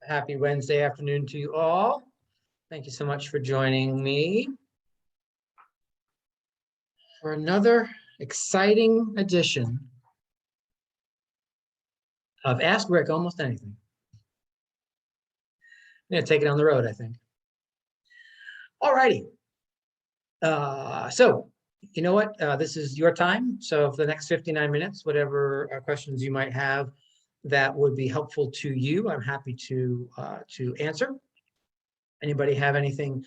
Happy Wednesday afternoon to you all. Thank you so much for joining me for another exciting edition of Ask Rick Almost Anything. I'm going to take it on the road, I think. All righty. So you know what? This is your time. So for the next 59 minutes, whatever questions you might have that would be helpful to you, I'm happy to answer. Anybody have anything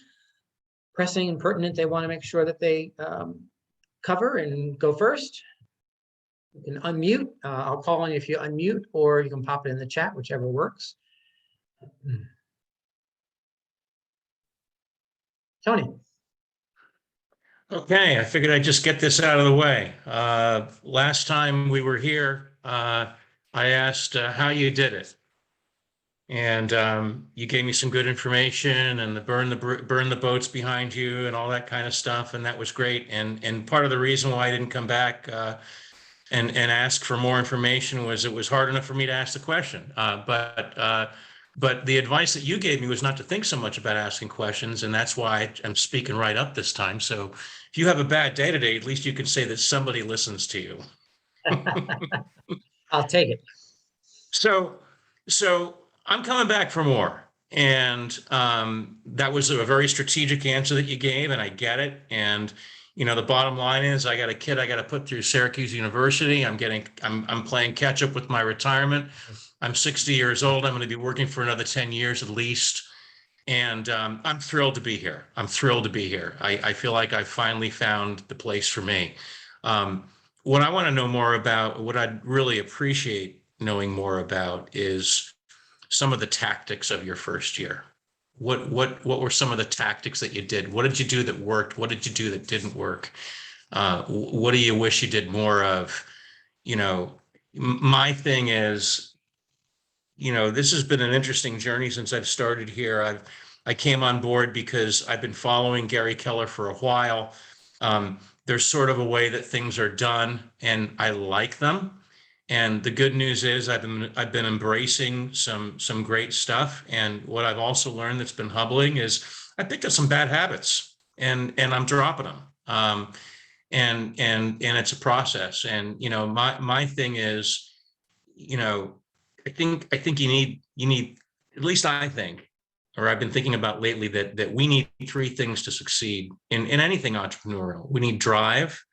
pressing and pertinent they want to make sure that they cover and go first? You can unmute. I'll call on you if you unmute, or you can pop it in the chat, whichever works. Tony. Okay, I figured I'd just get this out of the way. Last time we were here, I asked how you did it. And you gave me some good information and burn the boats behind you and all that kind of stuff. And that was great. And part of the reason why I didn't come back and ask for more information was it was hard enough for me to ask the question. But the advice that you gave me was not to think so much about asking questions. And that's why I'm speaking right up this time. So if you have a bad day today, at least you can say that somebody listens to you. I'll take it. So I'm coming back for more. And that was a very strategic answer that you gave, and I get it. And you know, the bottom line is I got a kid I got to put through Syracuse University. I'm playing catch up with my retirement. I'm 60 years old. I'm going to be working for another 10 years at least. And I'm thrilled to be here. I'm thrilled to be here. I feel like I finally found the place for me. What I want to know more about, what I'd really appreciate knowing more about, is some of the tactics of your first year. What were some of the tactics that you did? What did you do that worked? What did you do that didn't work? What do you wish you did more of? You know, my thing is, you know, this has been an interesting journey since I've started here. I came on board because I've been following Gary Keller for a while. There's sort of a way that things are done, and I like them. And the good news is I've been embracing some great stuff. And what I've also learned that's been humbling is I picked up some bad habits, and I'm dropping them. And it's a process. And you know, my thing is, you know, I think you need, at least I think, or I've been thinking about lately, that we need three things to succeed in anything entrepreneurial. We need drive,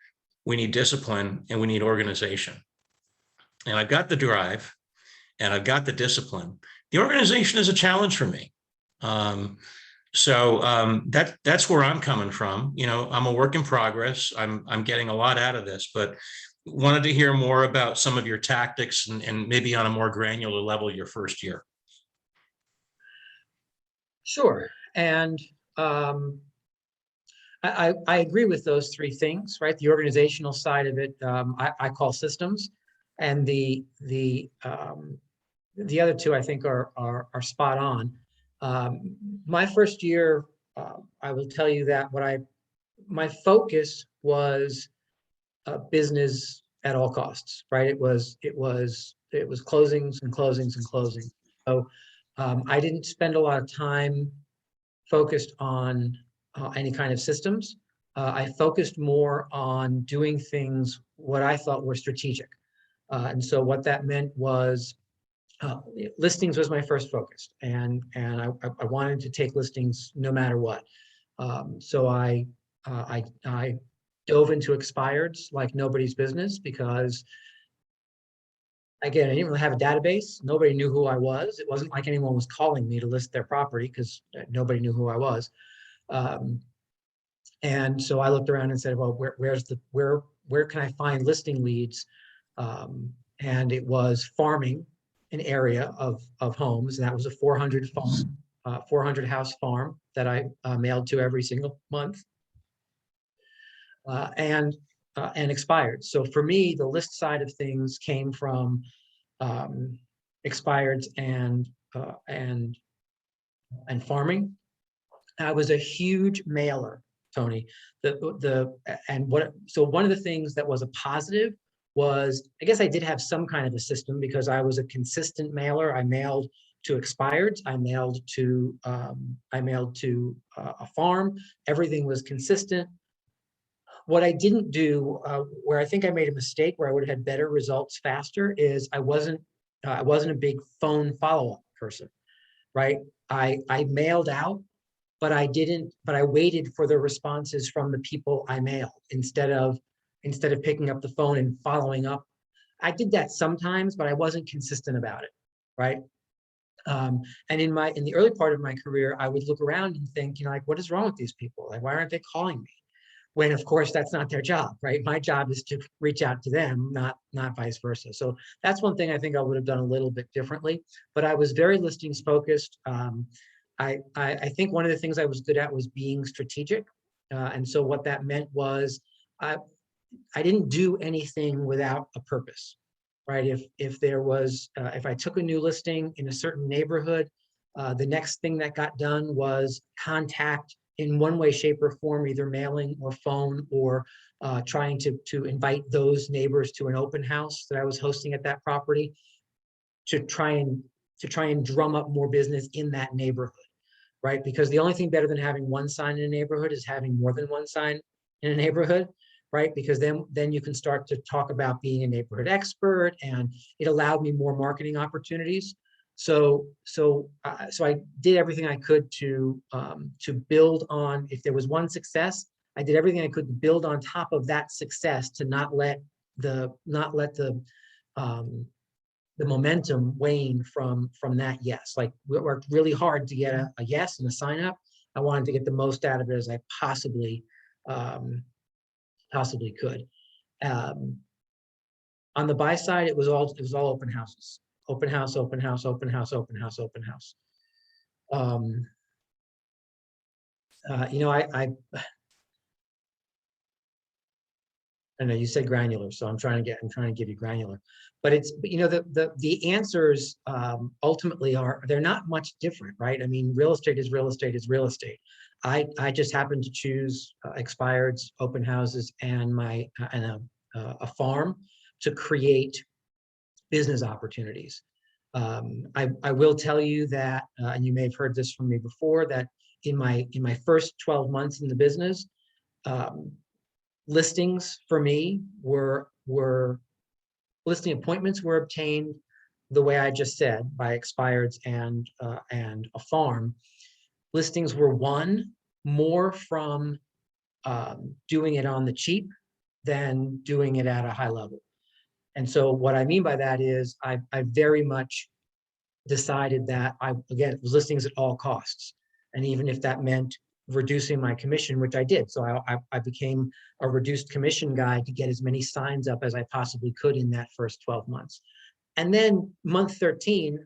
we need discipline, and we need organization. And I've got the drive and I've got the discipline. The organization is a challenge for me. So that's where I'm coming from. You know, I'm a work in progress. I'm getting a lot out of this, but wanted to hear more about some of your tactics and maybe on a more granular level your first year. Sure. And I agree with those three things, right? The organizational side of it, I call systems. And the other two, I think, are spot on. My first year, I will tell you that my focus was business at all costs, right? It was closings and closings and closings. So I didn't spend a lot of time focused on any kind of systems. I focused more on doing things what I thought were strategic. And so what that meant was listings was my first focus, and I wanted to take listings no matter what. So I dove into expireds like nobody's business, because again, I didn't really have a database. Nobody knew who I was. It wasn't like anyone was calling me to list their property, because nobody knew who I was. And so I looked around and said, well, where can I find listing leads? And it was farming an area of homes, and that was a 400 house farm that I mailed to every single month, and expired. So for me, the list side of things came from expireds and farming. I was a huge mailer, Tony. So one of the things that was a positive was, I guess I did have some kind of a system, because I was a consistent mailer. I mailed expireds. I mailed to a farm. Everything was consistent. What I didn't do, where I think I made a mistake, where I would have had better results faster, is I wasn't a big phone follow-up person, right? I mailed out, but I didn't. But I waited for the responses from the people I mailed instead of picking up the phone and following up. I did that sometimes, but I wasn't consistent about it, right? And in the early part of my career, I would look around and think, like, what is wrong with these people? Like, why aren't they calling me? When of course that's not their job, right? My job is to reach out to them, not vice versa. So that's one thing I think I would have done a little bit differently. But I was very listings focused. I think one of the things I was good at was being strategic, and so what that meant was I didn't do anything without a purpose, right? If I took a new listing in a certain neighborhood, the next thing that got done was contact in one way, shape, or form, either mailing or phone, or trying to invite those neighbors to an open house that I was hosting at that property, to try and drum up more business in that neighborhood, right? Because the only thing better than having one sign in a neighborhood is having more than one sign in a neighborhood, right? Because then you can start to talk about being a neighborhood expert, and it allowed me more marketing opportunities. So I did everything I could to build on. If there was one success, I did everything I could to build on top of that success, to not let the momentum wane from that yes. Like, we worked really hard to get a yes and a sign up. I wanted to get the most out of it as I possibly could. On the buy side, it was all open houses. Open house, open house, open house, open house, open house. I know you said granular, so I'm trying to give you granular, but the answers ultimately they're not much different, right? I mean, real estate is real estate is real estate. I just happened to choose expireds, open houses, and a farm to create business opportunities. I will tell you that, and you may have heard this from me before, that in my first 12 months in the business, listings for me were listing appointments were obtained the way I just said, by expireds and a farm. Listings were won more from doing it on the cheap than doing it at a high level. And so what I mean by that is I very much decided that it was listings at all costs. And even if that meant reducing my commission, which I did. So I became a reduced commission guy to get as many signs up as I possibly could in that first 12 months. And then month 13,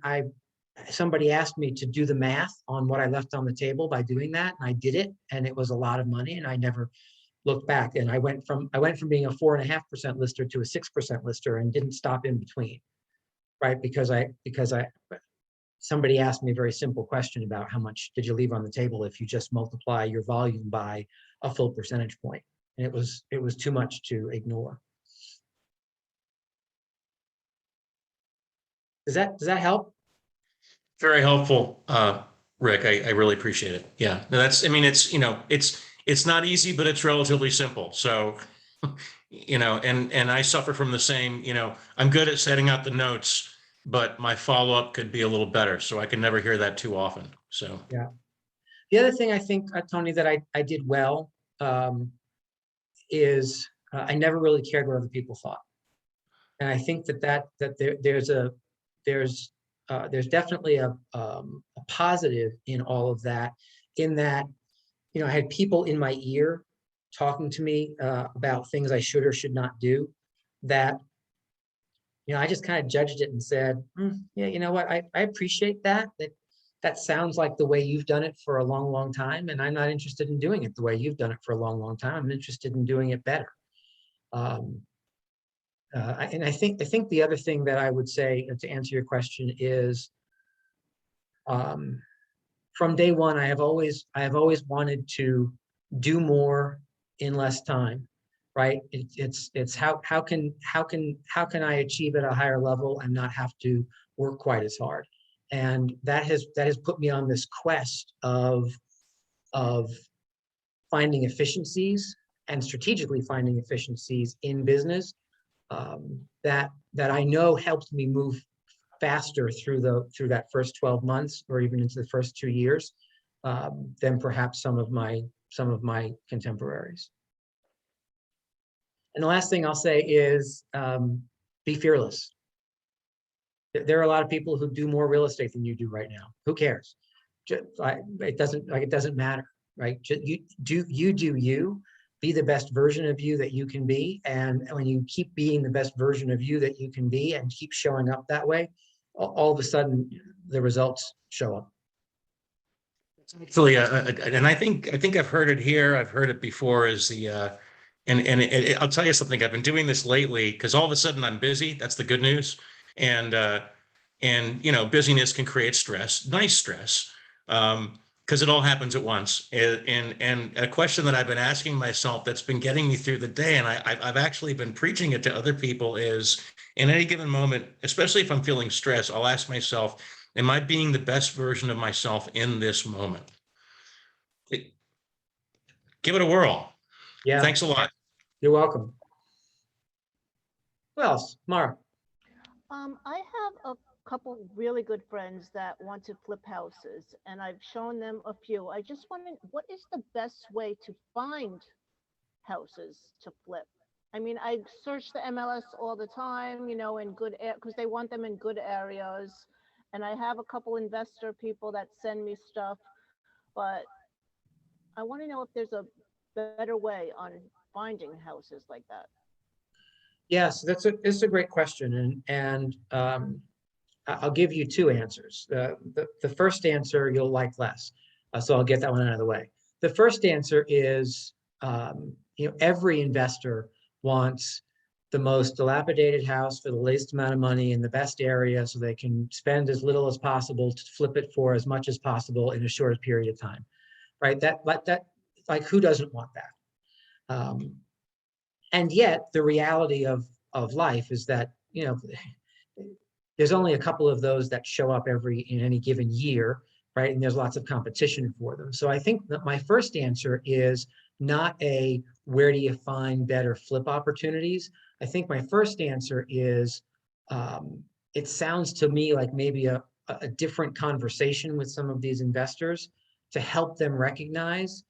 somebody asked me to do the math on what I left on the table by doing that. And I did it, and it was a lot of money, and I never looked back. And I went from being a 4.5% lister to a 6% lister, and didn't stop in between, right? Because somebody asked me a very simple question about how much did you leave on the table if you just multiply your volume by a full percentage point, and it was too much to ignore. Does that help? Very helpful, Rick. I really appreciate it. Yeah, no, it's not easy, but it's relatively simple. So, and I suffer from the same, I'm good at setting out the notes, but my follow-up could be a little better. So I can never hear that too often. So, Yeah. The other thing I think, Tony, that I did well is I never really cared what other people thought. And I think that there's definitely a positive in all of that, in that, I had people in my ear talking to me about things I should or should not do, that, I just kind of judged it and said, yeah, you know what, I appreciate that sounds like the way you've done it for a long, long time, and I'm not interested in doing it the way you've done it for a long, long time. I'm interested in doing it better. And I think the other thing that I would say, to answer your question, is from day one, I have always wanted to do more in less time, right? It's how can I achieve at a higher level and not have to work quite as hard? And that has put me on this quest of finding efficiencies and strategically finding efficiencies in business, that I know helped me move faster through that first 12 months or even into the first 2 years, than perhaps some of my contemporaries. And the last thing I'll say is, be fearless. There are a lot of people who do more real estate than you do right now. Who cares? It doesn't matter, right? You do you. Be the best version of you that you can be, and when you keep being the best version of you that you can be, and keep showing up that way, all of a sudden the results show up. Actually, and I think I've heard it here. I've heard it before. Is the I'll tell you something. I've been doing this lately because all of a sudden I'm busy. That's the good news. And busyness can create stress, nice stress, because it all happens at once. And a question that I've been asking myself that's been getting me through the day, and I've actually been preaching it to other people, is in any given moment, especially if I'm feeling stressed, I'll ask myself, am I being the best version of myself in this moment? Give it a whirl. Yeah. Thanks a lot. You're welcome. Who else? Mara. I have a couple really good friends that want to flip houses, and I've shown them a few. I just wondered, what is the best way to find houses to flip? I mean, I search the MLS all the time, in good because they want them in good areas, and I have a couple investor people that send me stuff, but I want to know if there's a better way on finding houses like that. Yes, it's a great question, and I'll give you two answers. The first answer you'll like less, so I'll get that one out of the way. The first answer is, every investor wants the most dilapidated house for the least amount of money in the best area, so they can spend as little as possible to flip it for as much as possible in a short period of time, right? That who doesn't want that? And yet the reality of life is that, there's only a couple of those that show up in any given year, right? And there's lots of competition for them. So I think that my first answer is not where do you find better flip opportunities? I think my first answer is, it sounds to me like maybe a different conversation with some of these investors to help them recognize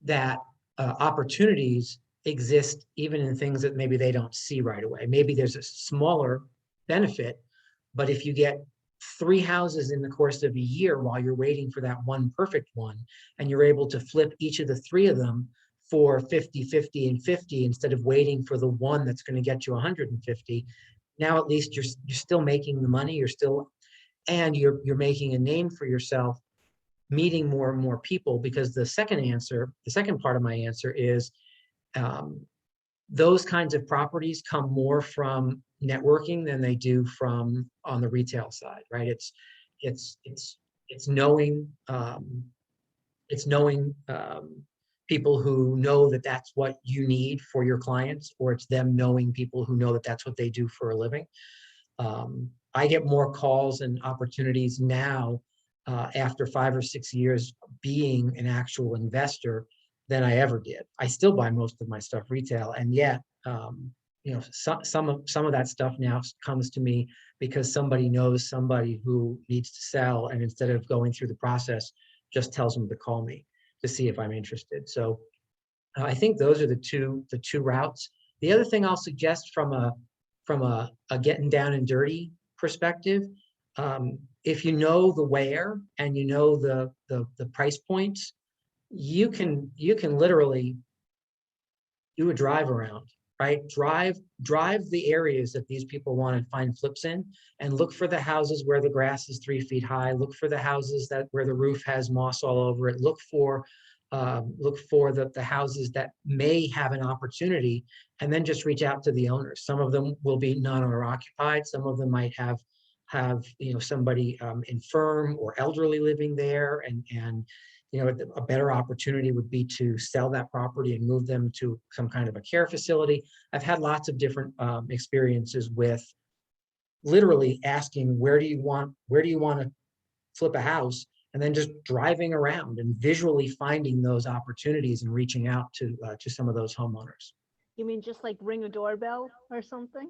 that opportunities exist even in things that maybe they don't see right away. Maybe there's a smaller benefit, but if you get 3 houses in the course of a year while you're waiting for that one perfect one, and you're able to flip each of the 3 of them for 50, 50, and 50 instead of waiting for the one that's going to get you 150, now at least you're still making the money, and you're making a name for yourself, meeting more and more people. Because the second part of my answer is, those kinds of properties come more from networking than they do from on the retail side, right? It's knowing people who know that that's what you need for your clients, or it's them knowing people who know that that's what they do for a living. I get more calls and opportunities now, after 5 or 6 years being an actual investor, than I ever did. I still buy most of my stuff retail, and yet, some of that stuff now comes to me because somebody knows somebody who needs to sell, and instead of going through the process, just tells them to call me to see if I'm interested. So I think those are the two routes. The other thing I'll suggest from a getting down and dirty perspective, if you know the where and you know the price points, you can literally do a drive around, right? Drive the areas that these people want to find flips in, and look for the houses where the grass is 3 feet high. Look for the houses where the roof has moss all over it. Look for the houses that may have an opportunity, and then just reach out to the owners. Some of them will be non-owner occupied. Some of them might have somebody infirm or elderly living there, and a better opportunity would be to sell that property and move them to some kind of a care facility. I've had lots of different experiences with literally asking, where do you want to flip a house? And then just driving around and visually finding those opportunities and reaching out to some of those homeowners. You mean just like ring a doorbell or something?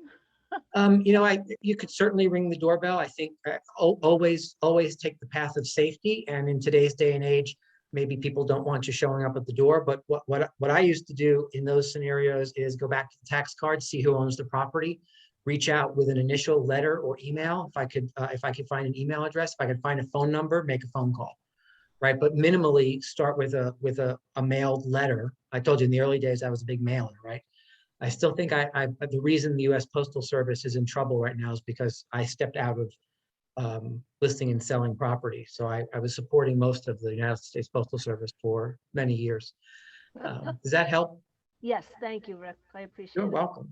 You could certainly ring the doorbell. I think always take the path of safety. And in today's day and age, maybe people don't want you showing up at the door. But what I used to do in those scenarios is go back to the tax card, see who owns the property, reach out with an initial letter or email. If I could find an email address, if I could find a phone number, make a phone call, right? But minimally start with a mailed letter. I told you in the early days I was a big mailer, right? I still think the reason the U.S. Postal Service is in trouble right now is because I stepped out of listing and selling property. So I was supporting most of the United States Postal Service for many years. Does that help? Yes, thank you, Rick. I appreciate You're it. welcome.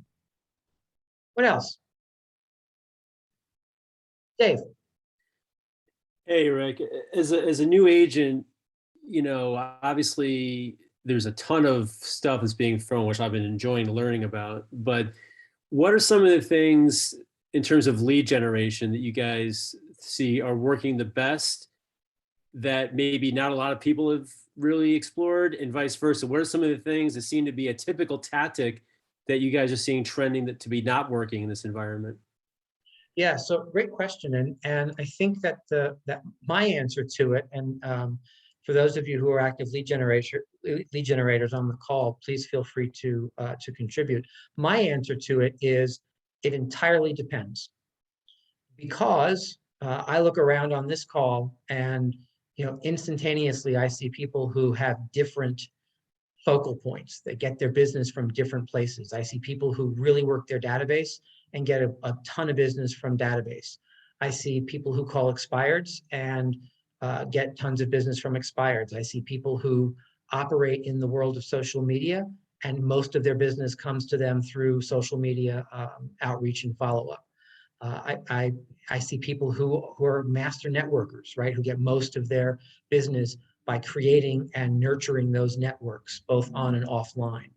What else? Dave. Hey, Rick, as a new agent, obviously there's a ton of stuff that's being thrown, which I've been enjoying learning about. But what are some of the things in terms of lead generation that you guys see are working the best that maybe not a lot of people have really explored, and vice versa? What are some of the things that seem to be a typical tactic that you guys are seeing trending to be not working in this environment? Yeah, so great question, and I think that my answer to it, and for those of you who are active lead generators on the call, please feel free to contribute. My answer to it is it entirely depends, because I look around on this call and instantaneously I see people who have different focal points. They get their business from different places. I see people who really work their database and get a ton of business from database. I see people who call expireds and get tons of business from expireds. I see people who operate in the world of social media, and most of their business comes to them through social media outreach and follow-up. I see people who are master networkers, right, who get most of their business by creating and nurturing those networks, both on and offline.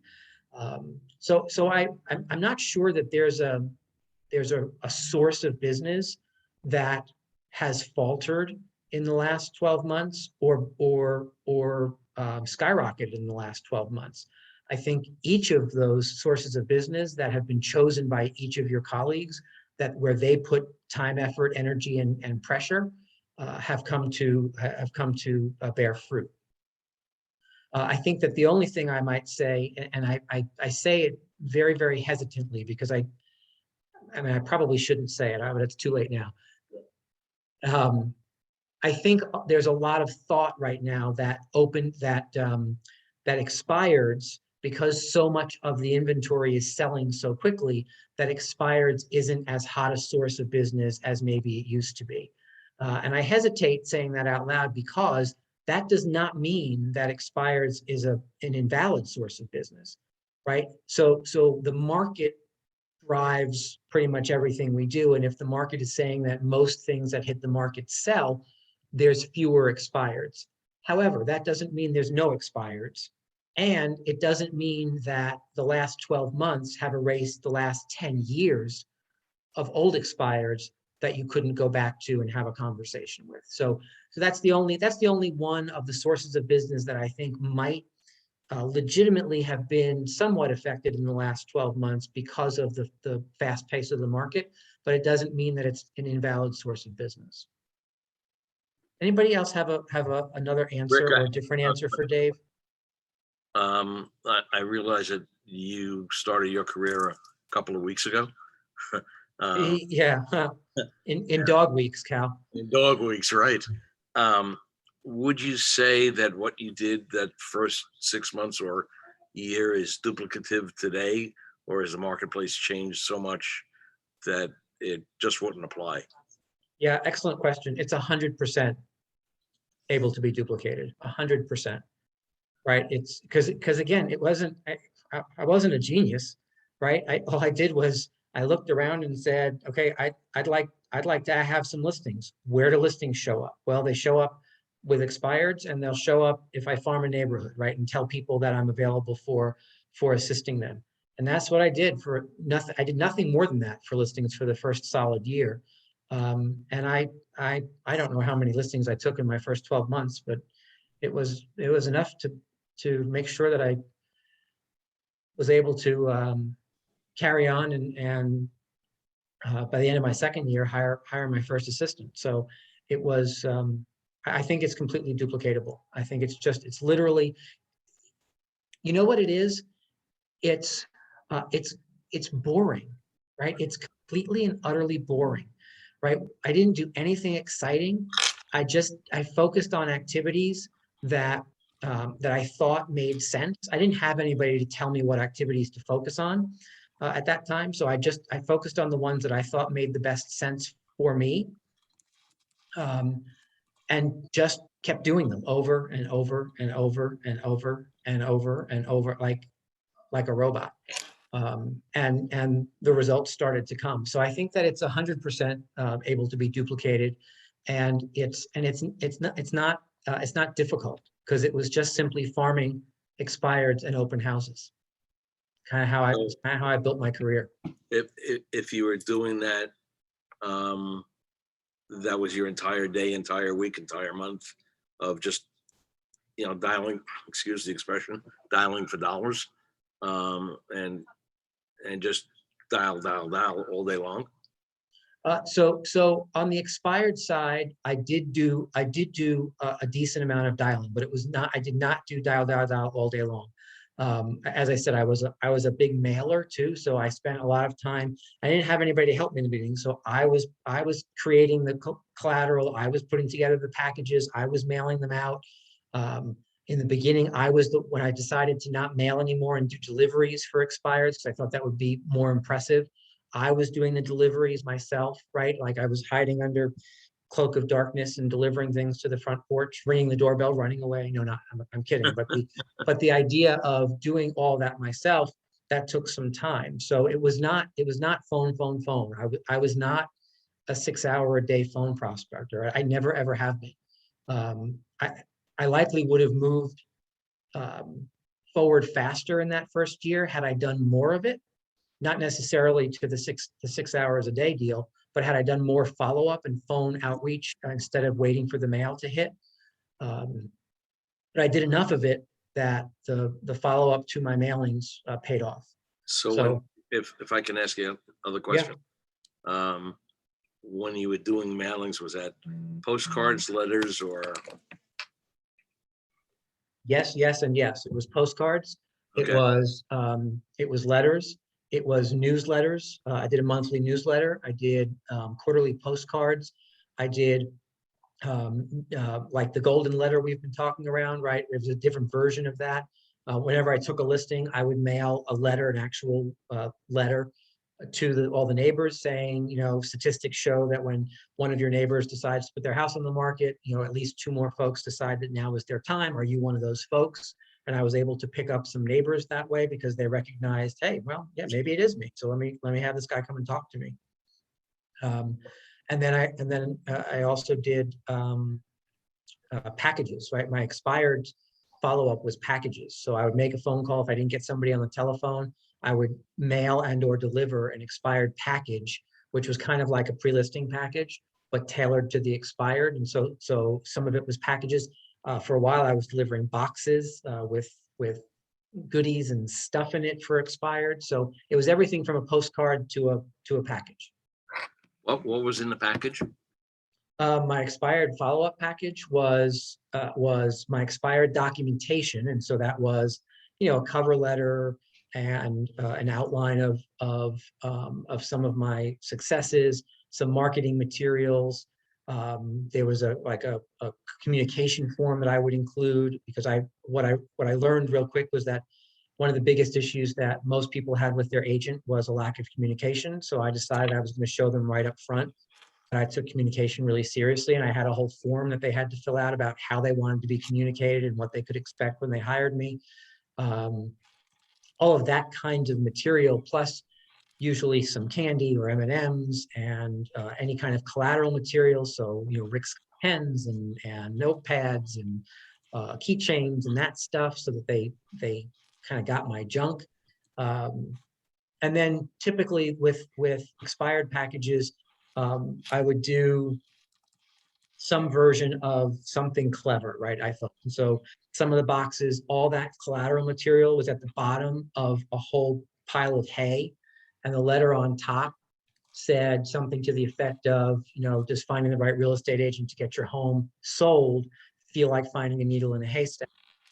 So I'm not sure that there's a source of business that has faltered in the last 12 months or skyrocketed in the last 12 months. I think each of those sources of business that have been chosen by each of your colleagues, that where they put time, effort, energy, and pressure, have come to bear fruit. I think that the only thing I might say, and I say it very, very hesitantly, because I probably shouldn't say it, but it's too late now. I think there's a lot of thought right now that expireds, because so much of the inventory is selling so quickly, that expireds isn't as hot a source of business as maybe it used to be. And I hesitate saying that out loud, because that does not mean that expireds is an invalid source of business, right? So the market drives pretty much everything we do. And if the market is saying that most things that hit the market sell, there's fewer expireds. However, that doesn't mean there's no expireds. And it doesn't mean that the last 12 months have erased the last 10 years of old expireds that you couldn't go back to and have a conversation with. So that's the only one of the sources of business that I think might legitimately have been somewhat affected in the last 12 months because of the fast pace of the market, but it doesn't mean that it's an invalid source of business. Anybody else have another answer, Rick, or a different answer for Dave? I realize that you started your career a couple of weeks ago. Yeah, in dog weeks, Cal. In dog weeks, right? Would you say that what you did that first 6 months or year is duplicative today, or has the marketplace changed so much that it just wouldn't apply? Yeah, excellent question. It's 100% able to be duplicated, 100%. Right? It's because again, I wasn't a genius, right? All I did was I looked around and said, okay, I'd like to have some listings. Where do listings show up? Well, they show up with expireds, and they'll show up if I farm a neighborhood, right? And tell people that I'm available for assisting them. And that's what I did for nothing. I did nothing more than that for listings for the first solid year. And I don't know how many listings I took in my first 12 months, but it was enough to make sure that I was able to carry on and by the end of my second year, hire my first assistant. So it was, I think it's completely duplicatable. I think it's literally, you know what it is? It's boring, right? It's completely and utterly boring, right? I didn't do anything exciting. I focused on activities that that I thought made sense. I didn't have anybody to tell me what activities to focus on at that time. So I focused on the ones that I thought made the best sense for me, and just kept doing them over and over and over and over and over and over, like a robot. And the results started to come. So I think that it's 100% able to be duplicated, and it's not difficult, because it was just simply farming expireds and open houses. Kind of how I built my career. If you were doing that, that was your entire day, entire week, entire month of just, dialing, excuse the expression, dialing for dollars, and just dial all day long. So on the expired side, I did do a decent amount of dialing, but I did not do dial all day long. As I said, I was a big mailer too, so I spent a lot of time. I didn't have anybody to help me in the beginning, so I was creating the collateral. I was putting together the packages. I was mailing them out. In the beginning, when I decided to not mail anymore and do deliveries for expireds, because I thought that would be more impressive. I was doing the deliveries myself, right? Like I was hiding under cloak of darkness and delivering things to the front porch, ringing the doorbell, running away. No, I'm kidding. But the idea of doing all that myself, that took some time. So it was not phone. I was not a 6-hour-a-day phone prospector. I never ever have been. I likely would have moved forward faster in that first year had I done more of it. Not necessarily to the 6 hours a day deal, but had I done more follow-up and phone outreach instead of waiting for the mail to hit. But I did enough of it that the follow-up to my mailings paid off. So if I can ask you another question. Yeah. When you were doing mailings, was that postcards, letters, or? Yes, and yes. It was postcards. Okay. It was letters. It was newsletters. I did a monthly newsletter. I did quarterly postcards. I did like the golden letter we've been talking around, right? It was a different version of that. Whenever I took a listing, I would mail a letter, an actual letter to all the neighbors saying, statistics show that when one of your neighbors decides to put their house on the market, at least 2 more folks decide that now is their time. Are you one of those folks? And I was able to pick up some neighbors that way because they recognized, hey, well, yeah, maybe it is me. So let me have this guy come and talk to me. And then I also did packages, right? My expired follow-up was packages. So I would make a phone call if I didn't get somebody on the telephone. I would mail and/or deliver an expired package, which was kind of like a pre-listing package, but tailored to the expired. And so some of it was packages. For a while, I was delivering boxes with goodies and stuff in it for expired. So it was everything from a postcard to a package. What was in the package? My expired follow-up package was my expired documentation, and so that was a cover letter and an outline of some of my successes, some marketing materials. There was a communication form that I would include, because what I learned real quick was that one of the biggest issues that most people had with their agent was a lack of communication. So I decided I was going to show them right up front that I took communication really seriously, and I had a whole form that they had to fill out about how they wanted to be communicated and what they could expect when they hired me. All of that kind of material, plus usually some candy or M&Ms and any kind of collateral material. So, Rick's pens and notepads and keychains and that stuff, so that they kind of got my junk. And then typically with expired packages, I would do some version of something clever, right? I thought. And so some of the boxes, all that collateral material was at the bottom of a whole pile of hay, and the letter on top said something to the effect of, just finding the right real estate agent to get your home sold, feel like finding a needle in a haystack.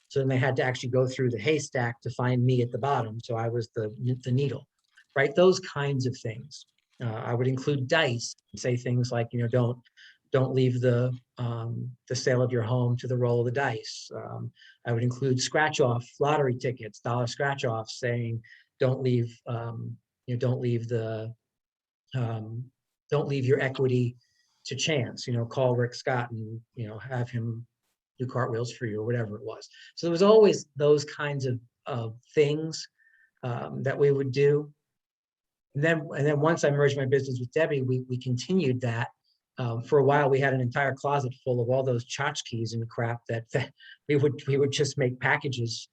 So then they had to actually go through the haystack to find me at the bottom. So I was the needle, right? Those kinds of things. I would include dice and say things like, don't leave the sale of your home to the roll of the dice. I would include scratch off lottery tickets, dollar scratch offs, saying don't leave don't leave your equity to chance. Call Rick Scott and have him do cartwheels for you or whatever it was. So there was always those kinds of things that we would do. And then once I merged my business with Debbie, we continued that. For a while, we had an entire closet full of all those tchotchkes and crap that we would just make packages.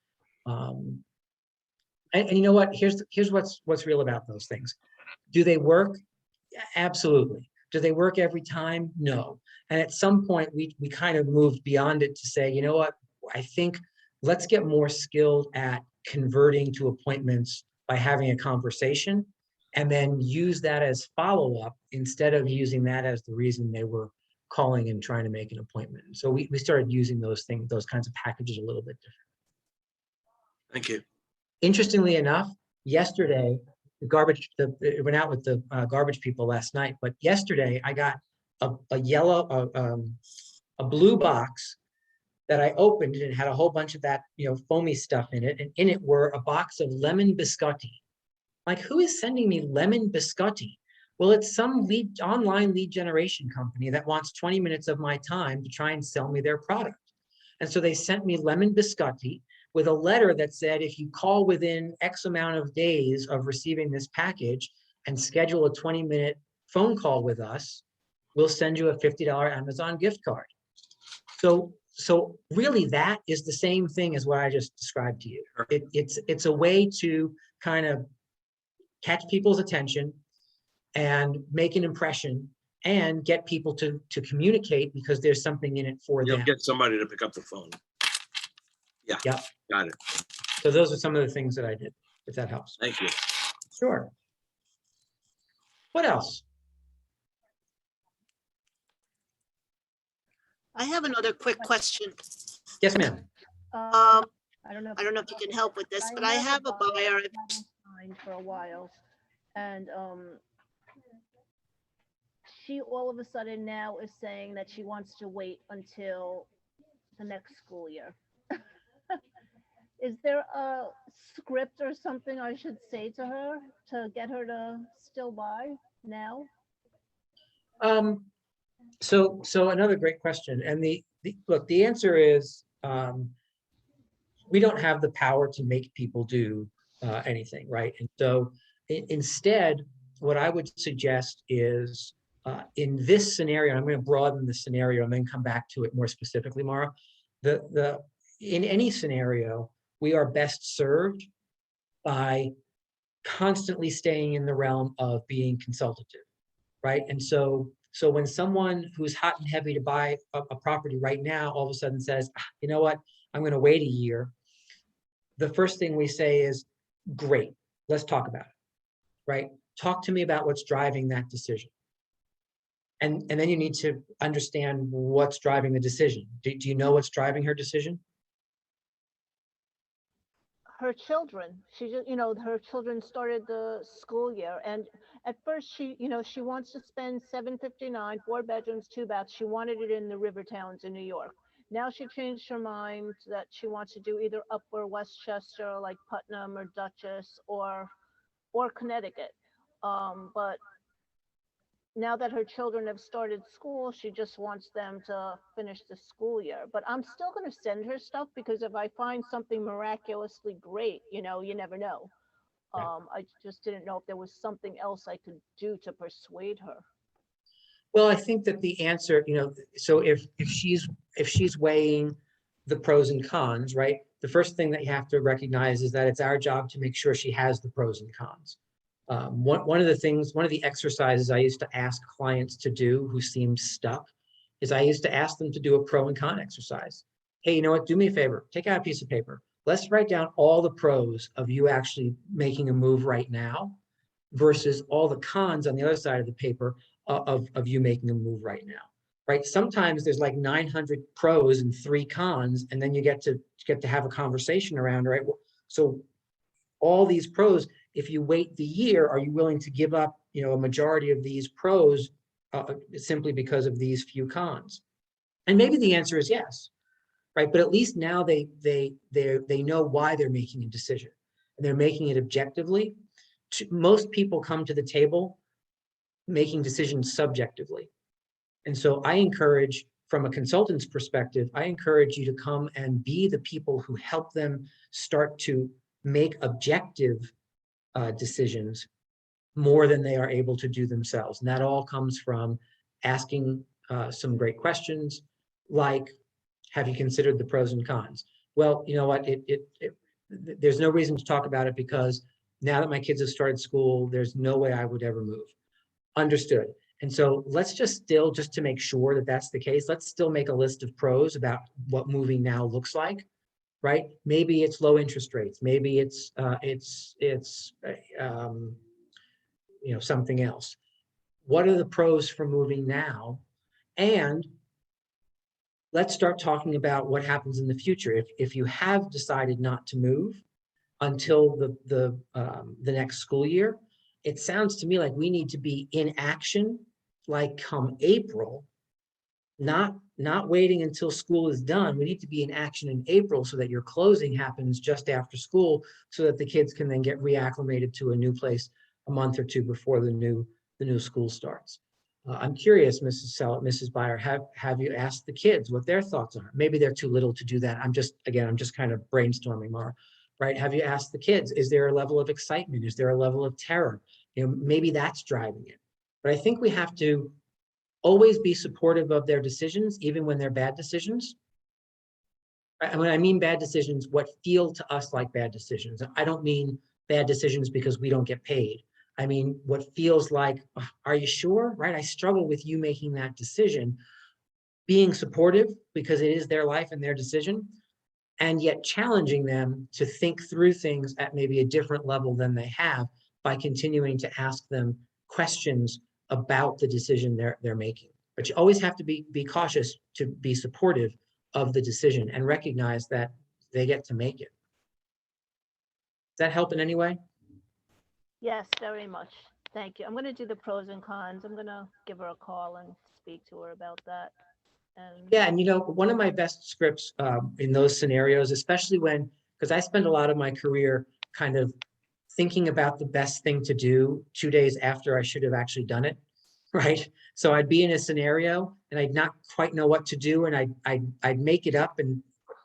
And you know what? Here's what's real about those things. Do they work? Absolutely. Do they work every time? No. And at some point, we kind of moved beyond it to say, you know what? I think let's get more skilled at converting to appointments by having a conversation, and then use that as follow-up instead of using that as the reason they were calling and trying to make an appointment. So we started using those kinds of packages a little bit different. Thank you. Interestingly enough, yesterday, it went out with the garbage people last night, but yesterday I got a blue box that I opened, and it had a whole bunch of that, foamy stuff in it. And in it were a box of lemon biscotti. Like, who is sending me lemon biscotti? Well, it's some online lead generation company that wants 20 minutes of my time to try and sell me their product. And so they sent me lemon biscotti with a letter that said, if you call within X amount of days of receiving this package and schedule a 20-minute phone call with us, we'll send you a $50 Amazon gift card. So really, that is the same thing as what I just described to you. It's a way to kind of catch people's attention and make an impression and get people to communicate, because there's something in it for You'll them. get somebody to pick up the phone. Yeah. Yep. Got it. So those are some of the things that I did, if that helps. Thank you. Sure. What else? I have another quick question. Yes, ma'am. Um, I don't know. I don't know if you can help with this, but I have a buyer. Signed for a while, and she all of a sudden now is saying that she wants to wait until the next school year. Is there a script or something I should say to her to get her to still buy now? So another great question. And the answer is, we don't have the power to make people do anything, right? And so instead, what I would suggest is, in this scenario, I'm going to broaden the scenario and then come back to it more specifically, Mara. In any scenario, we are best served by constantly staying in the realm of being consultative, right? And so when someone who's hot and heavy to buy a property right now all of a sudden says, you know what, I'm going to wait a year, the first thing we say is, great, let's talk about it, right? Talk to me about what's driving that decision. And then you need to understand what's driving the decision. Do you know what's driving her decision? Her children. She just, her children started the school year, and at first she wants to spend $759, 4 bedrooms, 2 baths. She wanted it in the river towns in New York. Now she changed her mind that she wants to do either Upper Westchester, like Putnam or Dutchess, or Connecticut. But now that her children have started school, she just wants them to finish the school year. But I'm still going to send her stuff, because if I find something miraculously great, you never know. Yeah. I just didn't know if there was something else I could do to persuade her. Well, I think that the answer, so if she's weighing the pros and cons, right? The first thing that you have to recognize is that it's our job to make sure she has the pros and cons, One of the things, one of the exercises I used to ask clients to do who seemed stuck is I used to ask them to do a pro and con exercise. Hey, you know what? Do me a favor. Take out a piece of paper. Let's write down all the pros of you actually making a move right now versus all the cons on the other side of the paper of you making a move right now. Right? Sometimes there's like 900 pros and 3 cons, and then you get to have a conversation around, right? So all these pros, if you wait the year, are you willing to give up, a majority of these pros simply because of these few cons? And maybe the answer is yes, right? But at least now they know why they're making a decision, and they're making it objectively. Most people come to the table making decisions subjectively. And so I encourage, from a consultant's perspective, I encourage you to come and be the people who help them start to make objective decisions more than they are able to do themselves. And that all comes from asking some great questions like, have you considered the pros and cons? Well, you know what, there's no reason to talk about it because now that my kids have started school, there's no way I would ever move. Understood. And so let's just to make sure that that's the case, let's still make a list of pros about what moving now looks like, right? Maybe it's low interest rates. Maybe it's something else. What are the pros for moving now? And let's start talking about what happens in the future. If you have decided not to move until the next school year, it sounds to me like we need to be in action, like come April, not waiting until school is done. We need to be in action in April so that your closing happens just after school, so that the kids can then get reacclimated to a new place a month or two before the new school starts. I'm curious, Mrs. Sellett, Mrs. Byer, have you asked the kids what their thoughts are? Maybe they're too little to do that. I'm just kind of brainstorming, Mara, right? Have you asked the kids, is there a level of excitement? Is there a level of terror? Maybe that's driving it. But I think we have to always be supportive of their decisions, even when they're bad decisions. And when I mean bad decisions, what feel to us like bad decisions. I don't mean bad decisions because we don't get paid. I mean, what feels like, are you sure? Right? I struggle with you making that decision. Being supportive because it is their life and their decision, and yet challenging them to think through things at maybe a different level than they have by continuing to ask them questions about the decision they're making. But you always have to be cautious to be supportive of the decision and recognize that they get to make it. Does that help in any way? Yes, very much. Thank you. I'm going to do the pros and cons. I'm going to give her a call and speak to her about that. And Yeah, and one of my best scripts in those scenarios, especially because I spend a lot of my career kind of thinking about the best thing to do 2 days after I should have actually done it, right? So I'd be in a scenario and I'd not quite know what to do, and I'd make it up and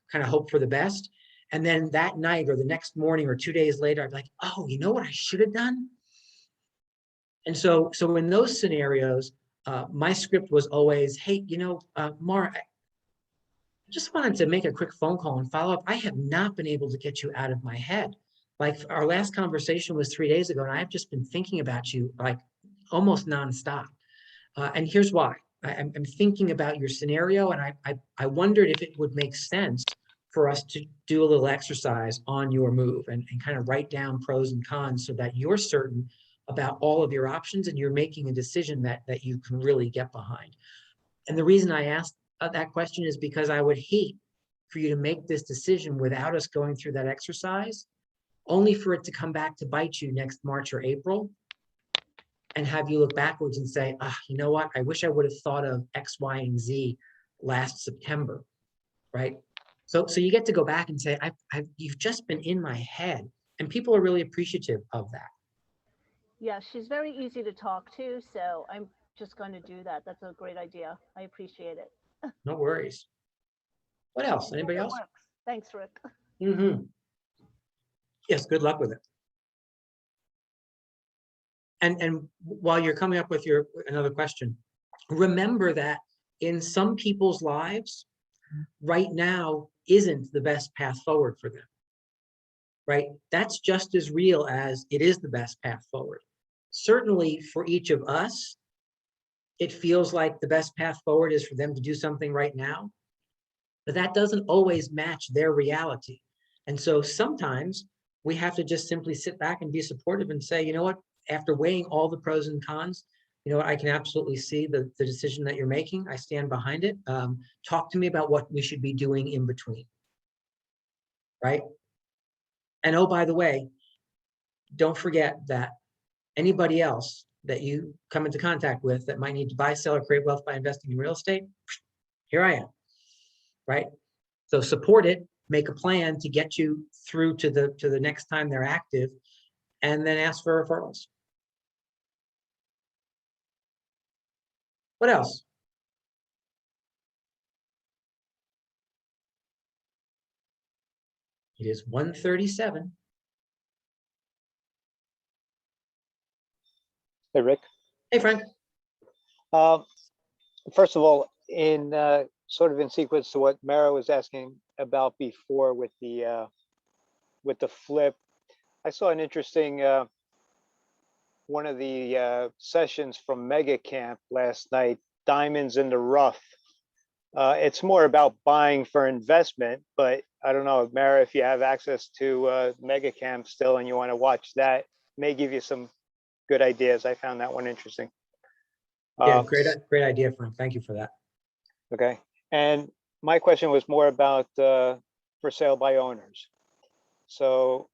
kind of hope for the best. And then that night or the next morning or 2 days later, I'd be like, oh, you know what I should have done? And so in those scenarios, my script was always, hey, Mara, I just wanted to make a quick phone call and follow up. I have not been able to get you out of my head. Like our last conversation was 3 days ago, and I've just been thinking about you like almost nonstop. And here's why. I'm thinking about your scenario, and I wondered if it would make sense for us to do a little exercise on your move and kind of write down pros and cons so that you're certain about all of your options and you're making a decision that you can really get behind. And the reason I asked that question is because I would hate for you to make this decision without us going through that exercise, only for it to come back to bite you next March or April and have you look backwards and say, you know what, I wish I would have thought of X, Y, and Z last September, right? So you get to go back and say, you've just been in my head, and people are really appreciative of that. yeah, she's very easy to talk to, so I'm just going to do that. That's a great idea. I appreciate it. No worries. What else? Anybody It else? works. Thanks, Rick. Mm-hmm. Yes, good luck with it. And while you're coming up with another question, remember that in some people's lives, right now isn't the best path forward for them. right? That's just as real as it is the best path forward. Certainly for each of us, it feels like the best path forward is for them to do something right now, but that doesn't always match their reality. And so sometimes we have to just simply sit back and be supportive and say, you know what, after weighing all the pros and cons, you know what, I can absolutely see the decision that you're making. I stand behind it. Talk to me about what we should be doing in between, right? And oh, by the way, don't forget that anybody else that you come into contact with that might need to buy, sell, or create wealth by investing in real estate, here I am, right? So support it, make a plan to get you through to the next time they're active, and then ask for referrals. What else? It is 1:37. Hey, Rick. Hey, Frank. First of all, in sort of in sequence to what Mara was asking about before with the flip, I saw an interesting one of the sessions from Mega Camp last night, Diamonds in the Rough. It's more about buying for investment, but I don't know, Mara, if you have access to Mega Camp still and you want to watch that, may give you some good ideas. I found that one interesting. Yeah, great idea, Frank. Thank you for that. Okay. And my question was more about for sale by owners. So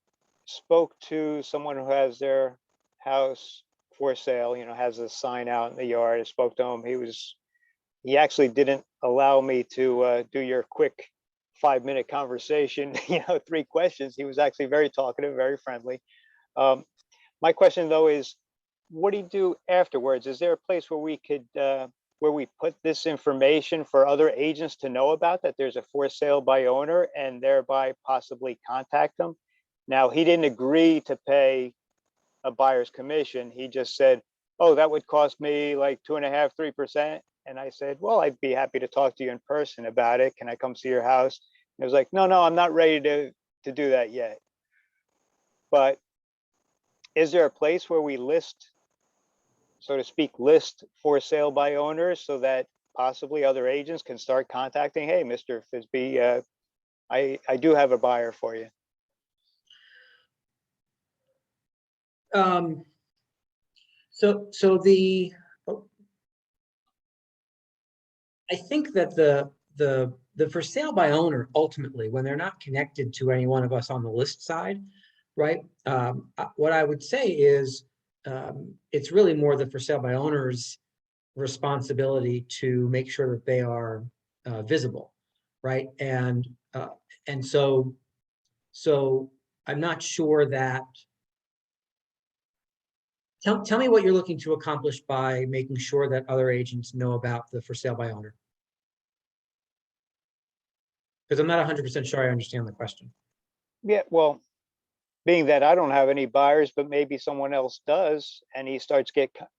spoke to someone who has their house for sale, you know, has a sign out in the yard. I spoke to him. He actually didn't allow me to do your quick 5-minute conversation, you know, 3 questions. He was actually very talkative, very friendly. My question though is, what do you do afterwards? Is there a place where we could where we put this information for other agents to know about, that there's a for sale by owner, and thereby possibly contact them? Now, he didn't agree to pay a buyer's commission. He just said, oh, that would cost me like 2.5%, 3%. And I said, well, I'd be happy to talk to you in person about it. Can I come see your house? And he was like, no, I'm not ready to do that yet. But is there a place where we list, so to speak, list for sale by owners, so that possibly other agents can start contacting, hey, Mr. Fisby, I do have a buyer for you? I think that the for sale by owner, ultimately, when they're not connected to any one of us on the list side, right? What I would say is it's really more the for sale by owner's responsibility to make sure that they are visible, right? And so I'm not sure that. Tell me what you're looking to accomplish by making sure that other agents know about the for sale by owner. Because I'm not 100% sure I understand the question. Yeah, well, being that I don't have any buyers, but maybe someone else does, and he starts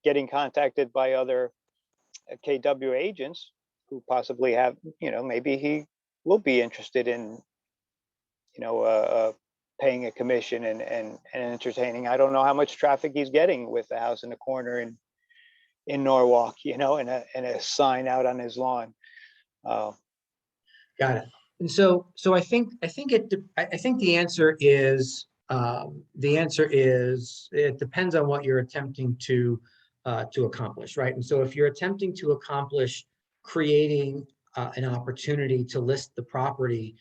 getting contacted by other KW agents who possibly have, you know, maybe he will be interested in, you know, paying a commission and entertaining. I don't know how much traffic he's getting with the house in the corner in Norwalk, you know, and a sign out on his lawn. Got it. And so I think the answer is it depends on what you're attempting to accomplish, right? And so if you're attempting to accomplish creating an opportunity to list the property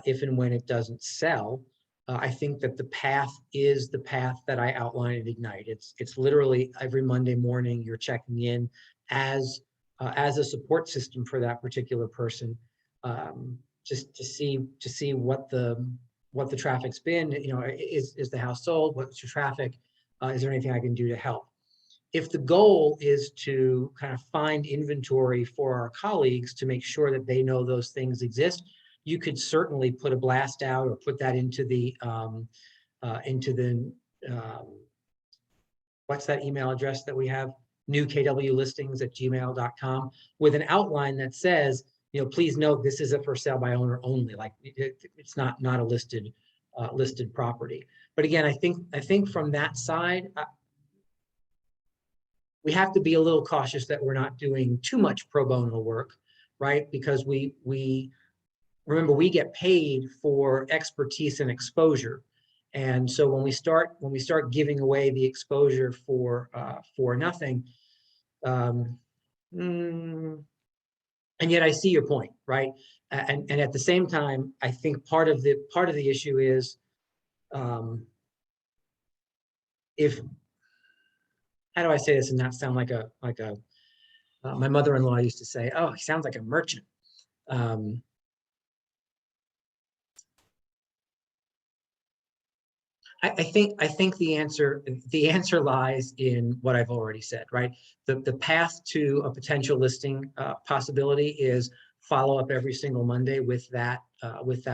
if and when it doesn't sell, I think that the path is the path that I outlined at Ignite. It's literally every Monday morning you're checking in as a support system for that particular person, just to see what the traffic's been. You know, is the house sold? What's your traffic? Is there anything I can do to help? If the goal is to kind of find inventory for our colleagues to make sure that they know those things exist, you could certainly put a blast out or put that into the what's that email address that we have? newkwlistings@gmail.com, with an outline that says, you know, please note this is a for sale by owner only. Like it's not a listed listed property. But again, I think from that side, we have to be a little cautious that we're not doing too much pro bono work, right? Because we remember, we get paid for expertise and exposure. And so when we start giving away the exposure for nothing, and yet I see your point, right? And at the same time, I think part of the issue is, if, how do I say this and not sound like my mother-in-law used to say, oh, he sounds like a merchant. I think the answer lies in what I've already said, right? The path to a potential listing possibility is follow up every single Monday with that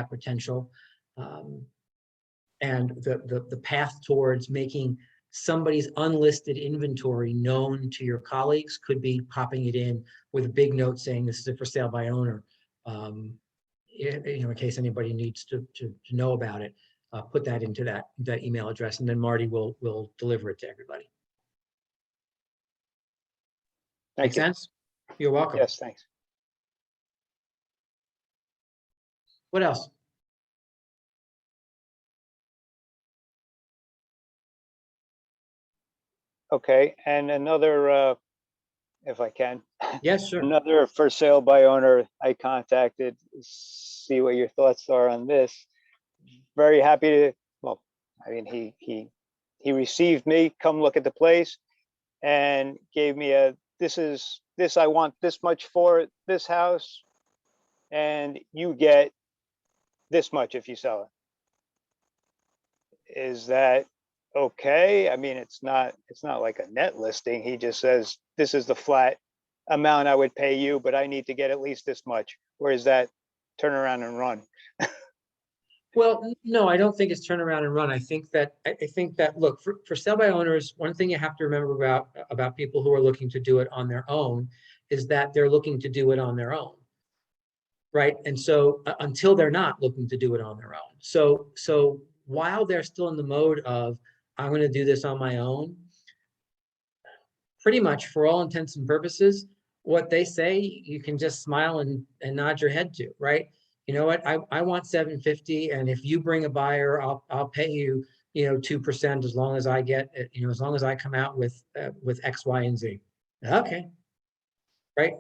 potential, and the path towards making somebody's unlisted inventory known to your colleagues could be popping it in with a big note saying this is a for sale by owner, in case anybody needs to know about it. Put that into that email address, and then Marty will deliver it to everybody. Make Thank you. sense? You're welcome. Yes, thanks. What else? Okay, and another, if I can, Yes, sure. another for sale by owner I contacted, see what your thoughts are on this. Very happy to, well, I mean, he received me, come look at the place, and gave me this, I want this much for this house, and you get this much if you sell it. Is that okay? I mean, it's not like a net listing. He just says, this is the flat amount I would pay you, but I need to get at least this much. Or is that turn around and run? Well, no, I don't think it's turn around and run. I think that look, for sale by owners, one thing you have to remember about people who are looking to do it on their own is that they're looking to do it on their own, right? And so until they're not looking to do it on their own. So while they're still in the mode of, I'm going to do this on my own, pretty much for all intents and purposes, what they say, you can just smile and nod your head to, right? You know what, I want 750, and if you bring a buyer, I'll pay you, 2% as long as I get, as long as I come out with X, Y, and Z. Okay, right?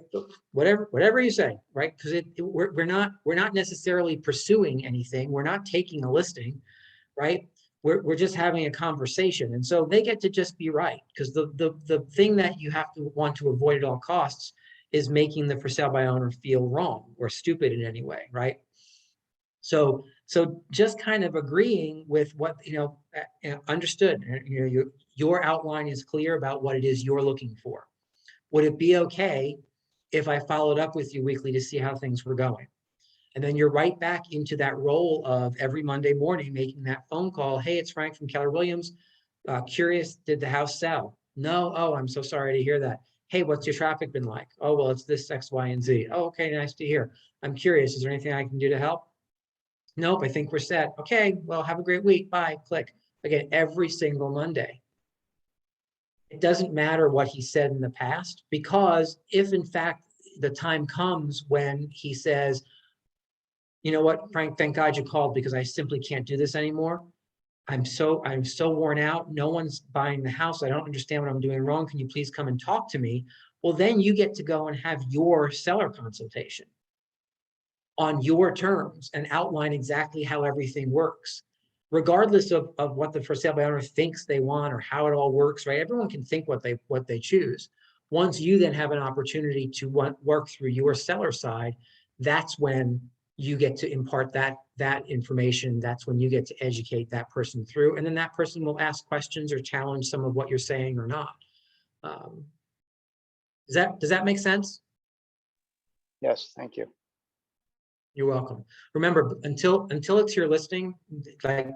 Whatever you say, right? Because we're not necessarily pursuing anything. We're not taking a listing, right? We're just having a conversation, and so they get to just be right, because the thing that you have to want to avoid at all costs is making the for sale by owner feel wrong or stupid in any way, right? So just kind of agreeing with what, understood, your outline is clear about what it is you're looking for. Would it be okay if I followed up with you weekly to see how things were going? And then you're right back into that role of every Monday morning making that phone call. Hey, it's Frank from Keller Williams. Curious, did the house sell? No. Oh, I'm so sorry to hear that. Hey, what's your traffic been like? Oh, well, it's this X, Y, and Z. Oh, okay, nice to hear. I'm curious, is there anything I can do to help? Nope, I think we're set. Okay, well, have a great week. Bye. Click. Again, every single Monday. It doesn't matter what he said in the past, because if in fact the time comes when he says, you know what, Frank, thank God you called, because I simply can't do this anymore. I'm so worn out. No one's buying the house. I don't understand what I'm doing wrong. Can you please come and talk to me? Well, then you get to go and have your seller consultation on your terms and outline exactly how everything works, regardless of what the for sale by owner thinks they want or how it all works, right? Everyone can think what they choose. Once you then have an opportunity to work through your seller side, that's when you get to impart that information. That's when you get to educate that person through, and then that person will ask questions or challenge some of what you're saying or not. Does that make sense? Yes, thank you. You're welcome. Remember, until it's your listing, like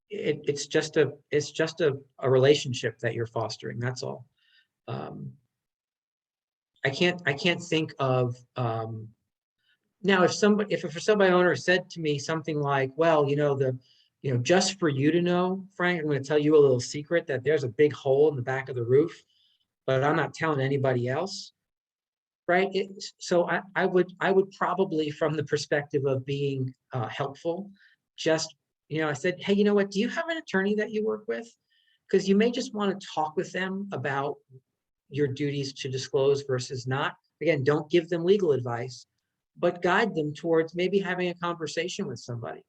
it's just a relationship that you're fostering. That's all. I can't think of now, if a for sale by owner said to me something like, well, just for you to know, Frank, I'm going to tell you a little secret that there's a big hole in the back of the roof, but I'm not telling anybody else. Right. So I would probably, from the perspective of being helpful, just, I said, hey, you know what, do you have an attorney that you work with? Because you may just want to talk with them about your duties to disclose versus not. Again, don't give them legal advice, but guide them towards maybe having a conversation with somebody.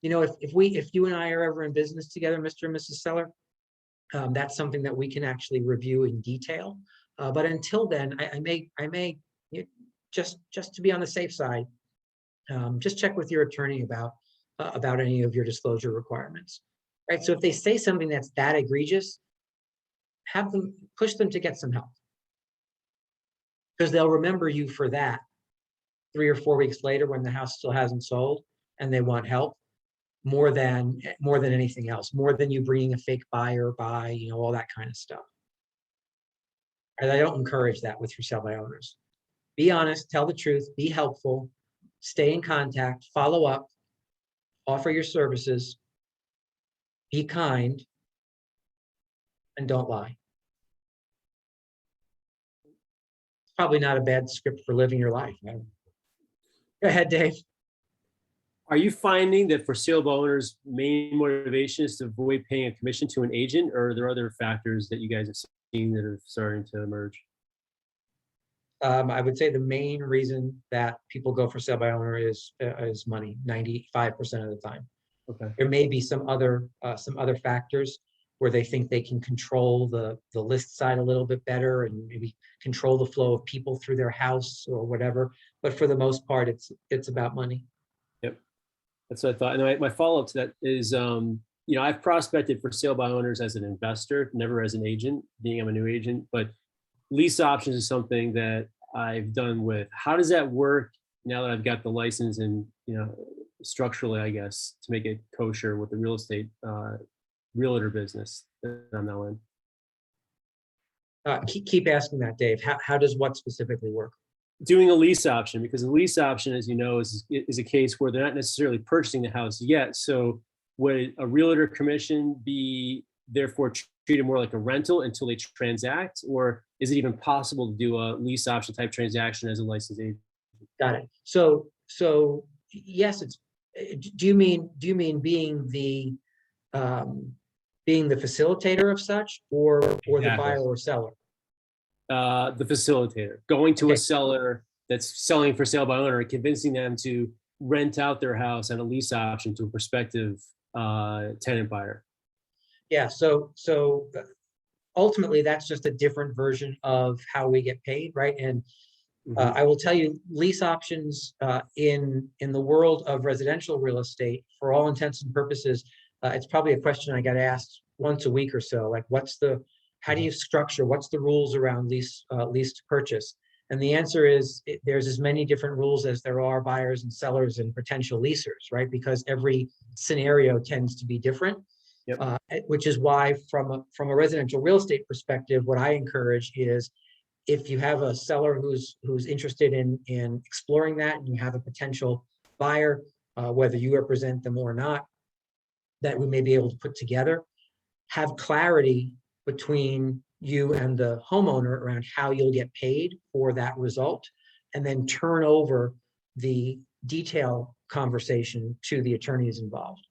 If you and I are ever in business together, Mr. and Mrs. Seller, that's something that we can actually review in detail. But until then, I may just to be on the safe side, just check with your attorney about any of your disclosure requirements. Right. So if they say something that's that egregious, push them to get some help, because they'll remember you for that 3 or 4 weeks later when the house still hasn't sold and they want help more than anything else, more than you bringing a fake buyer by, all that kind of stuff. And I don't encourage that with for sale by owners. Be honest, tell the truth, be helpful, stay in contact, follow up, offer your services, be kind, and don't lie. It's probably not a bad script for living your life. Go ahead, Dave. Are you finding that for sale by owners' main motivation is to avoid paying a commission to an agent, or are there other factors that you guys have seen that are starting to emerge? I would say the main reason that people go for sale by owner is money, 95% of the time. Okay. There may be some other factors where they think they can control the list side a little bit better and maybe control the flow of people through their house or whatever. But for the most part, it's about money. Yep. That's what I thought. And my follow-up to that is, I've prospected for sale by owners as an investor, never as an agent, being I'm a new agent, but lease options is something that I've done with. How does that work now that I've got the license and, structurally, I guess, to make it kosher with the real estate realtor business that I'm now in? Keep asking that, Dave. How does what specifically work? Doing a lease option, because a lease option, as you know, is a case where they're not necessarily purchasing the house yet. So would a realtor commission be therefore treated more like a rental until they transact, or is it even possible to do a lease option type transaction as a licensed agent? Got it. So yes, it's. Do you mean being the facilitator of such, or the Exactly. buyer or seller? The facilitator, going to Okay. a seller that's selling for sale by owner and convincing them to rent out their house on a lease option to a prospective tenant buyer. Yeah. So ultimately, that's just a different version of how we get paid, right? And I will tell you, lease options in the world of residential real estate, for all intents and purposes, it's probably a question I get asked once a week or so. Like, how do you structure? What's the rules around lease to purchase? And the answer is there's as many different rules as there are buyers and sellers and potential leasers, right? Because every scenario tends to be different. Yep. Which is why, from a residential real estate perspective, what I encourage is, if you have a seller who's interested in exploring that, and you have a potential buyer, whether you represent them or not, that we may be able to put together, have clarity between you and the homeowner around how you'll get paid for that result, and then turn over the detail conversation to the attorneys involved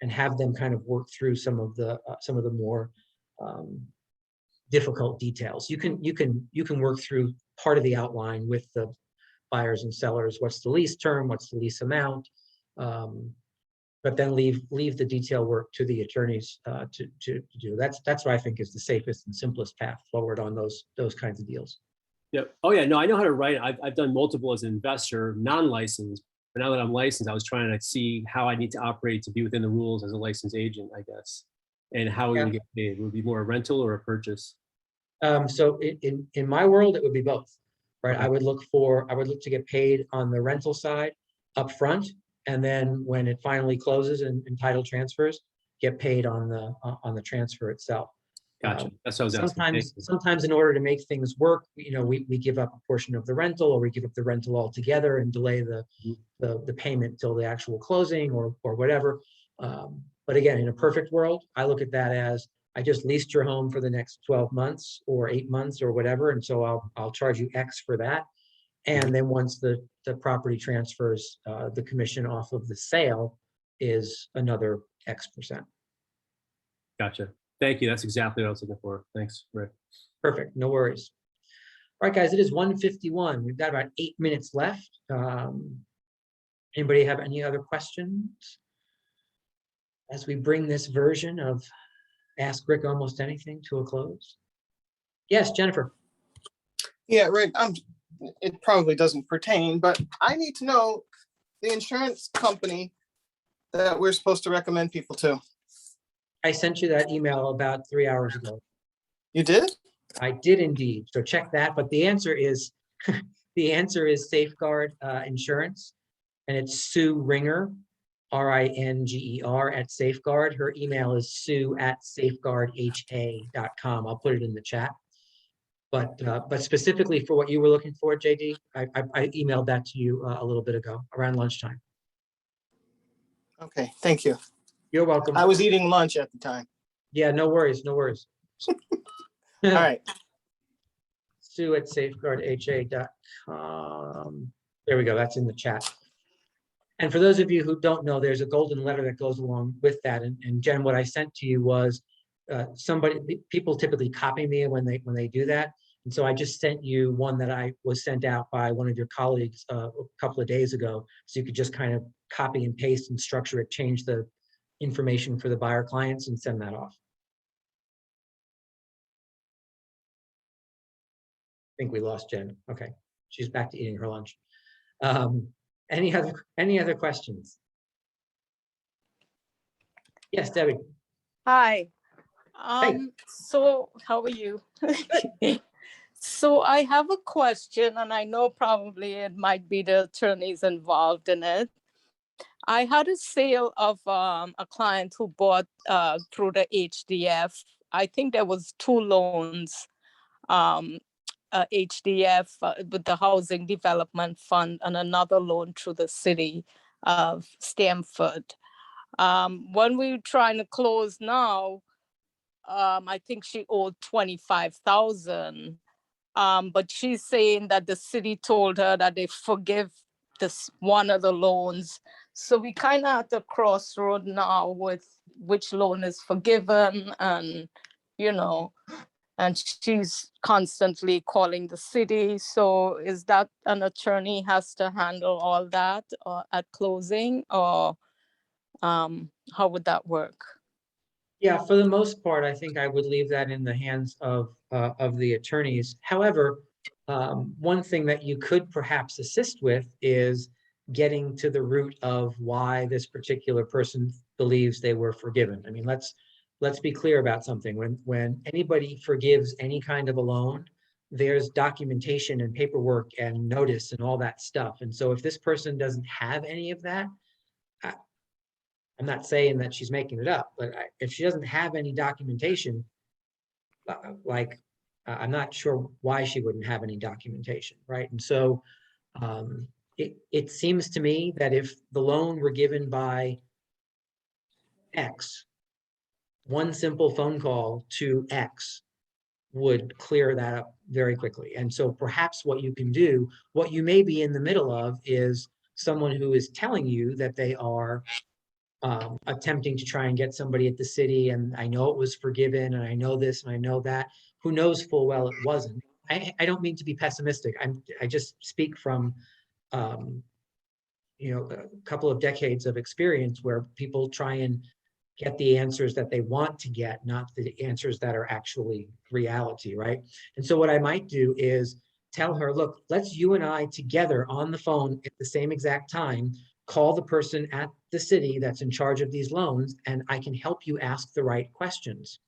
and have them kind of work through some of the more difficult details. You can work through part of the outline with the buyers and sellers. What's the lease term? What's the lease amount? But then leave the detail work to the attorneys to do. That's what I think is the safest and simplest path forward on those kinds of deals. Yep. Oh yeah. No, I know how to write it. I've done multiple as an investor, non-licensed. But now that I'm licensed, I was trying to see how I need to operate to be within the rules as a licensed agent, I guess, and how we would get paid. Would it be more a rental or a purchase? So in my world, it would be both, right? Okay. I would look to get paid on the rental side up front, and then when it finally closes and title transfers, get paid on the transfer itself. Gotcha. That's what I was asking. Sometimes in order to make things work, we give up a portion of the rental, or we give up the rental altogether and delay the payment till the actual closing or whatever. But again, in a perfect world, I look at that as I just leased your home for the next 12 months or 8 months or whatever. And so I'll charge you X for that. And then once the property transfers, the commission off of the sale is another X%. Gotcha. Thank you. That's exactly what I was looking for. Thanks, Rick. Perfect. No worries. All right, guys, it is 1:51. We've got about 8 minutes left. Anybody have any other questions as we bring this version of Ask Rick Almost Anything to a close? Yes, Jennifer. Yeah, Rick, it probably doesn't pertain, but I need to know the insurance company that we're supposed to recommend people to. I sent you that email about 3 hours ago. You did? I did indeed. So check that. But the answer is the answer is Safeguard Insurance, and it's Sue Ringer, Ringer at Safeguard. Her email is sue@safeguardha.com. I'll put it in the chat. But specifically for what you were looking for, JD, I emailed that to you a little bit ago around lunchtime. Okay, thank you. You're welcome. I was eating lunch at the time. Yeah, no worries, no worries. All right. Sue@safeguardha.com. There we go. That's in the chat. And for those of you who don't know, there's a golden letter that goes along with that. And Jen, what I sent to you was people typically copy me when they do that. And so I just sent you one that I was sent out by one of your colleagues a couple of days ago. So you could just kind of copy and paste and structure it, change the information for the buyer clients and send that off. I think we lost Jen. Okay, she's back to eating her lunch. Any other questions? Yes, Debbie. Hi. Hey. So how are you? So I have a question, and I know probably it might be the attorneys involved in it. I had a sale of a client who bought through the HDF. I think there was 2 loans, HDF with the Housing Development Fund and another loan through the city of Stamford. When we're trying to close now, I think she owed 25,000. But she's saying that the city told her that they forgive this one of the loans. So we kind of at the crossroad now with which loan is forgiven, and and she's constantly calling the city. So is that an attorney has to handle all that at closing, or how would that work? Yeah, for the most part, I think I would leave that in the hands of the attorneys. However, one thing that you could perhaps assist with is getting to the root of why this particular person believes they were forgiven. I mean, let's be clear about something. When anybody forgives any kind of a loan, there's documentation and paperwork and notice and all that stuff. And so if this person doesn't have any of that, I'm not saying that she's making it up, but if she doesn't have any documentation, I'm not sure why she wouldn't have any documentation, right? And so it seems to me that if the loan were given by X, one simple phone call to X would clear that up very quickly. And so perhaps what you can do, what you may be in the middle of is someone who is telling you that they are attempting to try and get somebody at the city, and I know it was forgiven, and I know this, and I know that, who knows full well it wasn't. I don't mean to be pessimistic. I just speak from, a couple of decades of experience where people try and get the answers that they want to get, not the answers that are actually reality, right? And so what I might do is tell her, look, let's you and I together on the phone at the same exact time, call the person at the city that's in charge of these loans, and I can help you ask the right questions.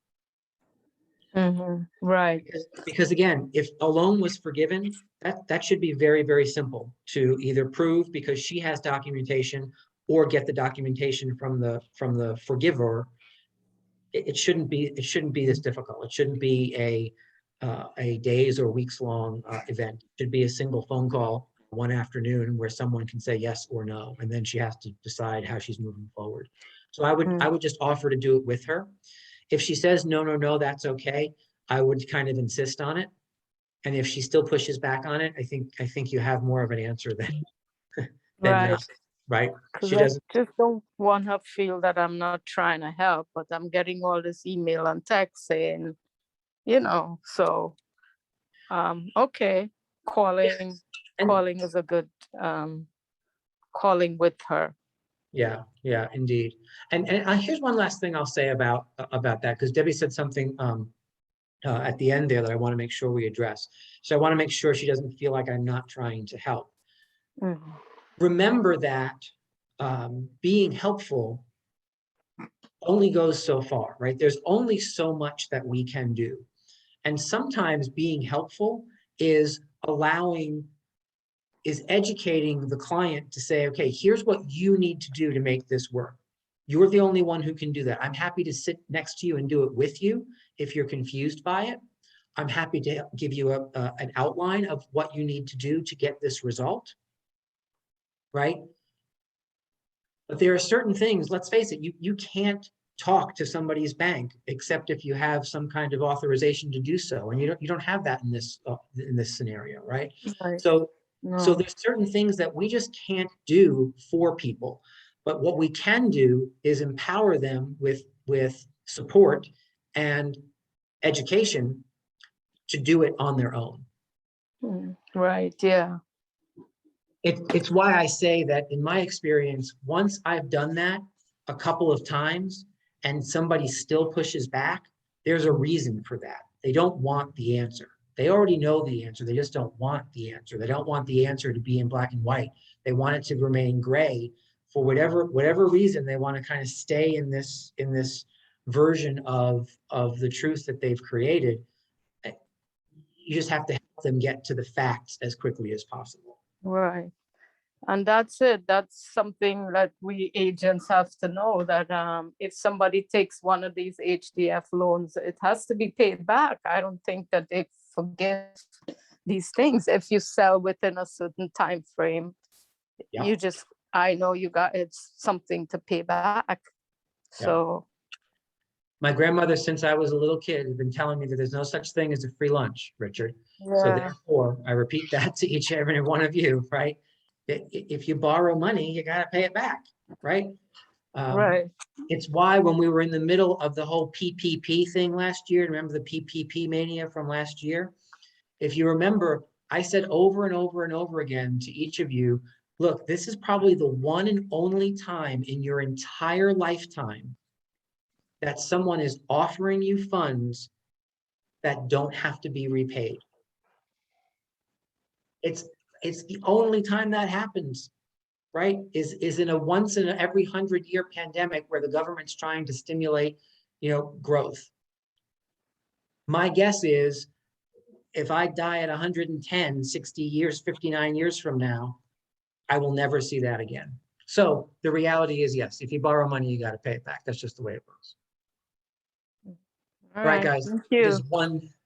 Right. Because again, if a loan was forgiven, that should be very, very simple to either prove because she has documentation or get the documentation from the forgiver. It shouldn't be this difficult. It shouldn't be a days or weeks long event. It should be a single phone call one afternoon where someone can say yes or no, and then she has to decide how she's moving forward. So I would just offer to do it with her. If she says, no, no, no, that's okay, I would kind of insist on it. And if she still pushes back on it, I think you have more of an answer than Right. not, right? Because She I doesn't, just don't want her to feel that I'm not trying to help, but I'm getting all this email and text saying, so, okay, calling and is a good, calling with her. yeah, indeed. And here's one last thing I'll say about that, because Debbie said something at the end there that I want to make sure we address. So I want to make sure she doesn't feel like I'm not trying to help. Mhm. Remember that being helpful only goes so far, right? There's only so much that we can do. And sometimes being helpful is educating the client to say, okay, here's what you need to do to make this work. You're the only one who can do that. I'm happy to sit next to you and do it with you if you're confused by it. I'm happy to give you an outline of what you need to do to get this result, right? But there are certain things, let's face it, you can't talk to somebody's bank except if you have some kind of authorization to do so, and you don't have that in this scenario, right? Right. So No. there's certain things that we just can't do for people, but what we can do is empower them with support and education to do it on their own. Right. Yeah. It's why I say that in my experience, once I've done that a couple of times and somebody still pushes back, there's a reason for that. They don't want the answer. They already know the answer. They just don't want the answer. They don't want the answer to be in black and white. They want it to remain gray for whatever reason. They want to kind of stay in this version of the truth that they've created. You just have to help them get to the facts as quickly as possible. Right. And that's it. That's something that we agents have to know, that if somebody takes one of these HDF loans, it has to be paid back. I don't think that they forgive these things. If you sell within a certain time frame, Yeah. I know it's something to pay back. Yeah. So My grandmother, since I was a little kid, has been telling me that there's no such thing as a free lunch, Richard. So yeah, therefore, I repeat that to each and every one of you, right? If you borrow money, you got to pay it back, right? right. It's why when we were in the middle of the whole PPP thing last year, remember the PPP mania from last year? If you remember, I said over and over and over again to each of you, look, this is probably the one and only time in your entire lifetime that someone is offering you funds that don't have to be repaid. It's the only time that happens, right? Is in a once in every 100-year pandemic where the government's trying to stimulate, growth. My guess is if I die at 110, 60 years, 59 years from now, I will never see that again. So the reality is, yes, if you borrow money, you got to pay it back. That's just the way it works. All Right, guys. Thank It you. is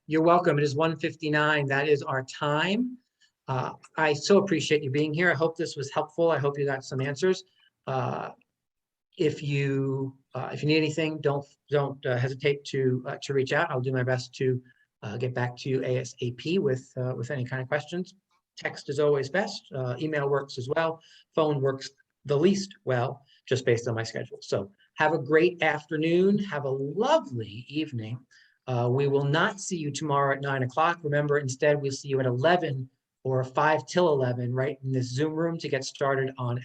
you're welcome. It is 1:59. That is our time. I so appreciate you being here. I hope this was helpful. I hope you got some answers. If you need anything, don't hesitate to reach out. I'll do my best to get back to you ASAP with any kind of questions. Text is always best. Email works as well. Phone works the least well, just based on my schedule. So have a great afternoon. Have a lovely evening. We will not see you tomorrow at 9 o'clock. Remember, instead, we'll see you at 11 or 5 till 11, right in this Zoom room to get started on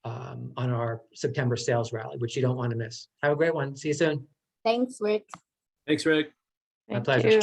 our September sales rally, which you don't want to miss. Have a great one. See you soon. Thanks, Rick. Thanks, Rick. My Thank pleasure. you.